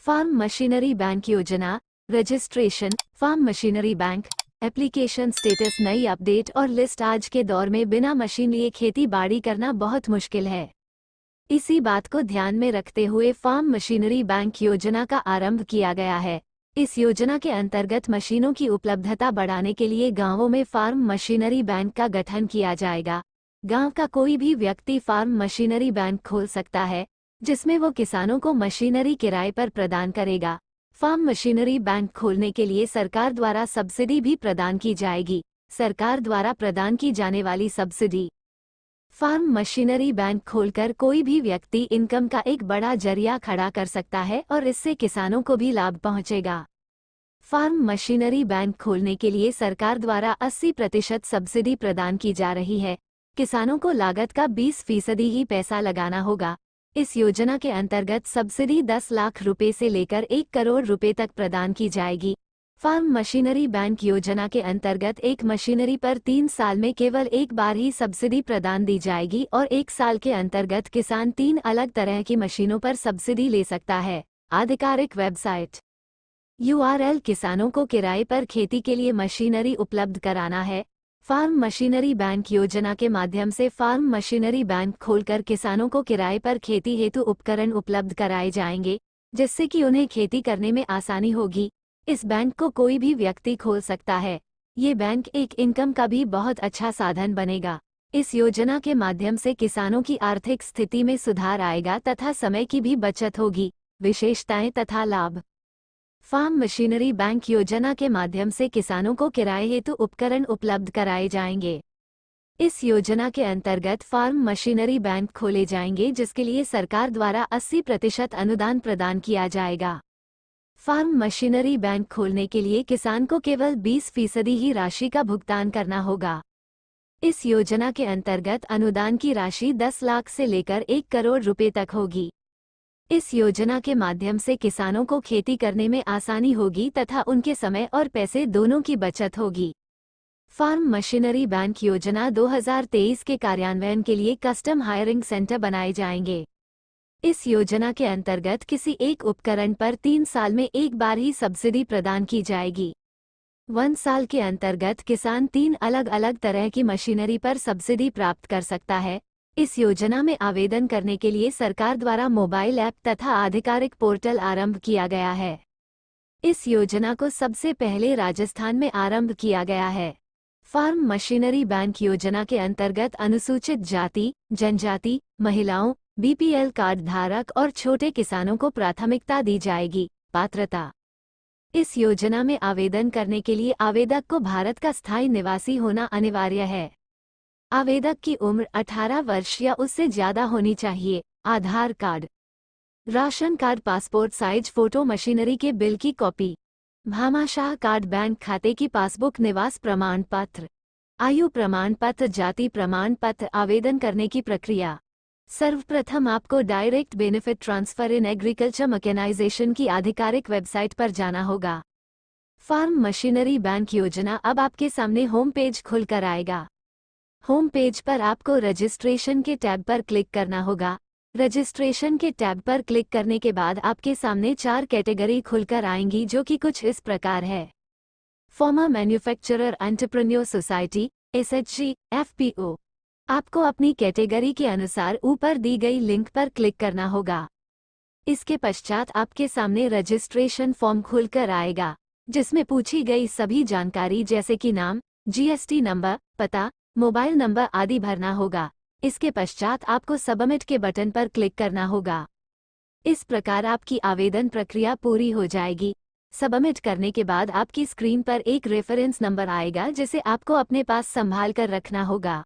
Farm machinery bank योजना, registration, farm machinery bank, application status, नई update और list. आज के दौर में बिना मशीन लिए खेती बाड़ी करना बहुत मुश्किल है। इसी बात को ध्यान में रखते हुए फार्म मशीनरी बैंक योजना का आरंभ किया गया है। इस योजना के अंतर्गत मशीनों की उपलब्धता बढ़ाने के लिए गांवों में फार्म मशीनरी बैंक का गठन किया जाएगा। गांव का कोई भी व्यक्ति फार्म मशीनरी बैंक खोल सकता है, जिसमें वो किसानों को मशीनरी किराए पर प्रदान करेगा। फार्म मशीनरी बैंक खोलने के लिए सरकार द्वारा सब्सिडी भी प्रदान की जाएगी। सरकार द्वारा प्रदान की जाने वाली सब्सिडी। फार्म मशीनरी बैंक खोलकर कोई भी व्यक्ति इनकम का एक बड़ा जरिया खड़ा कर सकता है और इससे किसानों को भी लाभ पहुंचेगा। फार्म मशीनरी बैंक खोलने के लिए सरकार द्वारा 80% सब्सिडी प्रदान की जा रही है। किसानों को लागत का 20% ही पैसा लगाना होगा। इस योजना के अंतर्गत सब्सिडी 10 लाख रुपए से लेकर 1 करोड़ रुपए तक प्रदान की जाएगी। फार्म मशीनरी बैंक योजना के अंतर्गत एक मशीनरी पर 3 साल में केवल एक बार ही सब्सिडी प्रदान दी जाएगी और 1 साल के अंतर्गत किसान 3 अलग तरह की मशीनों पर सब्सिडी ले सकता है। आधिकारिक वेबसाइट URL किसानों को किराए पर खेती के लिए मशीनरी उपलब्ध कराना है। फार्म मशीनरी बैंक योजना के माध्यम से फार्म मशीनरी बैंक खोलकर किसानों को किराए पर खेती हेतु उपकरण उपलब्ध कराए जाएंगे, जिससे कि उन्हें खेती करने में आसानी होगी। इस बैंक को कोई भी व्यक्ति खोल सकता है। ये बैंक एक इनकम का भी बहुत अच्छा साधन बनेगा। इस योजना के माध्यम से किसानों की आर्थिक स्थिति में सुधार आएगा तथा समय की भी बचत होगी। विशेषताएं तथा लाभ। फार्म मशीनरी बैंक योजना के माध्यम से किसानों को किराए हेतु उपकरण उपलब्ध कराए जाएंगे। इस योजना के अंतर्गत फार्म मशीनरी बैंक खोले जाएंगे, जिसके लिए सरकार द्वारा 80% अनुदान प्रदान किया जाएगा। फार्म मशीनरी बैंक खोलने के लिए किसान को केवल 20% ही राशि का भुगतान करना होगा। इस योजना के अंतर्गत अनुदान की राशि 10 लाख से लेकर 1 करोड़ रुपए तक होगी। इस योजना के माध्यम से किसानों को खेती करने में आसानी होगी तथा उनके समय और पैसे दोनों की बचत होगी। फार्म मशीनरी बैंक योजना 2023 के कार्यान्वयन के लिए कस्टम हायरिंग सेंटर बनाए जाएंगे। इस योजना के अंतर्गत किसी एक उपकरण पर 3 साल में एक बार ही सब्सिडी प्रदान की जाएगी। 1 साल के अंतर्गत किसान 3 अलग अलग तरह की मशीनरी पर सब्सिडी प्राप्त कर सकता है। इस योजना में आवेदन करने के लिए सरकार द्वारा मोबाइल ऐप तथा आधिकारिक पोर्टल आरंभ किया गया है। इस योजना को सबसे पहले राजस्थान में आरंभ किया गया है। फार्म मशीनरी बैंक योजना के अंतर्गत अनुसूचित जाति, जनजाति, महिलाओं, BPL कार्ड धारक और छोटे किसानों को प्राथमिकता दी जाएगी। पात्रता। इस योजना में आवेदन करने के लिए आवेदक को भारत का स्थायी निवासी होना अनिवार्य है। आवेदक की उम्र 18 वर्ष या उससे ज्यादा होनी चाहिए। Aadhaar card, ration card, passport size photo, machinery के बिल की कॉपी, भामाशाह कार्ड, बैंक खाते की पासबुक, निवास प्रमाण पत्र, आयु प्रमाण पत्र, जाति प्रमाण पत्र। आवेदन करने की प्रक्रिया। सर्वप्रथम आपको direct benefit transfer in agriculture mechanisation की आधिकारिक वेबसाइट पर जाना होगा। फार्म मशीनरी बैंक योजना अब आपके सामने होम पेज खुलकर आएगा। होम पेज पर आपको रजिस्ट्रेशन के टैब पर क्लिक करना होगा। रजिस्ट्रेशन के टैब पर क्लिक करने के बाद आपके सामने 4 कैटेगरी खुलकर आएंगी, जो कि कुछ इस प्रकार है। Farmer manufacturer entrepreneur society SHG FPO। आपको अपनी कैटेगरी के अनुसार ऊपर दी गई लिंक पर क्लिक करना होगा। इसके पश्चात आपके सामने रजिस्ट्रेशन फॉर्म खुलकर आएगा, जिसमें पूछी गई सभी जानकारी जैसे कि नाम, GST नंबर, पता, मोबाइल नंबर आदि भरना होगा। इसके पश्चात आपको सबमिट के बटन पर क्लिक करना होगा। इस प्रकार आपकी आवेदन प्रक्रिया पूरी हो जाएगी। सबमिट करने के बाद आपकी स्क्रीन पर एक रेफरेंस नंबर आएगा, जिसे आपको अपने पास संभाल कर रखना होगा।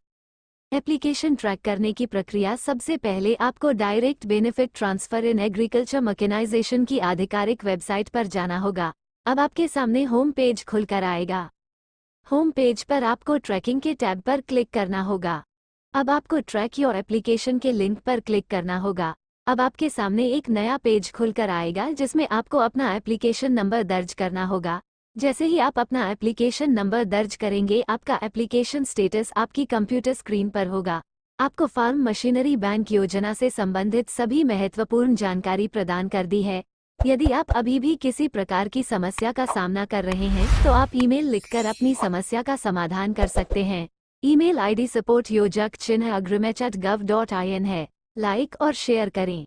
एप्लीकेशन ट्रैक करने की प्रक्रिया। सबसे पहले आपको direct benefit transfer in agriculture mechanisation की आधिकारिक वेबसाइट पर जाना होगा। अब आपके सामने होम पेज खुलकर आएगा। होम पेज पर आपको ट्रैकिंग के टैब पर क्लिक करना होगा। अब आपको ट्रैक योर एप्लीकेशन के लिंक पर क्लिक करना होगा। अब आपके सामने एक नया पेज खुलकर आएगा, जिसमें आपको अपना एप्लीकेशन नंबर दर्ज करना होगा। जैसे ही आप अपना एप्लीकेशन नंबर दर्ज करेंगे, आपका एप्लीकेशन स्टेटस आपकी कंप्यूटर स्क्रीन पर होगा। आपको फार्म मशीनरी बैंक योजना से संबंधित सभी महत्वपूर्ण जानकारी प्रदान कर दी है। यदि आप अभी भी किसी प्रकार की समस्या का सामना कर रहे हैं तो आप ईमेल लिखकर अपनी समस्या का समाधान कर सकते हैं। ईमेल आईडी support@agrimet.gov.in है। लाइक और शेयर करें।